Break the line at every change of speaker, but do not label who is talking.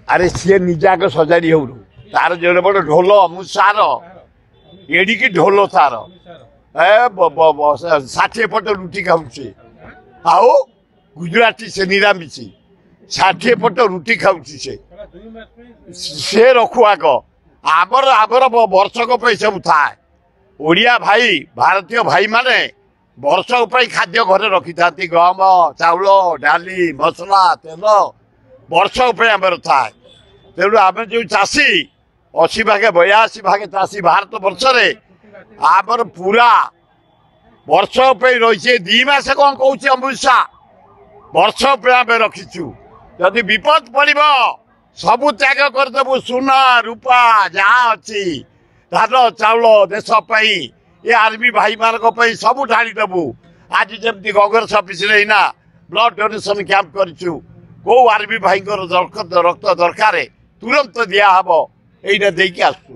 अरे सी निजाक सजाड़ी हो तार जो बड़ ढोल अमुत सार एडिकी ढोल तार 60 पट रुटी खाऊे आओ गुजराती से निरामिषी 60 पट रुटी खाऊे से रखु आग आमर आमर वर्षक सब थाए ओडिया भाई भारतीय भाई माने वर्षक खाद्य घरे रखी था गहम चाउल डाली मसला तेल वर्षक आमर थाए तेणु आम जो चाषी 80 भागे 82 भागे चाषी भारत वर्ष आमर पूरा वर्ष रही 2 मास कौन कौच अमित शाह वर्ष आम रखीचु जदि विपद पड़ सबू त्याग करदेबू सुना रूपा जहाँ अच्छी धान चाउल देशपाई ये आर्मी भाई मान सबू ढाड़ीदेबू आज जमी Congress office blood donation camp करूँ कौ आर्मी भाई रक्त दरकार तुरंत दिहब यही आसू।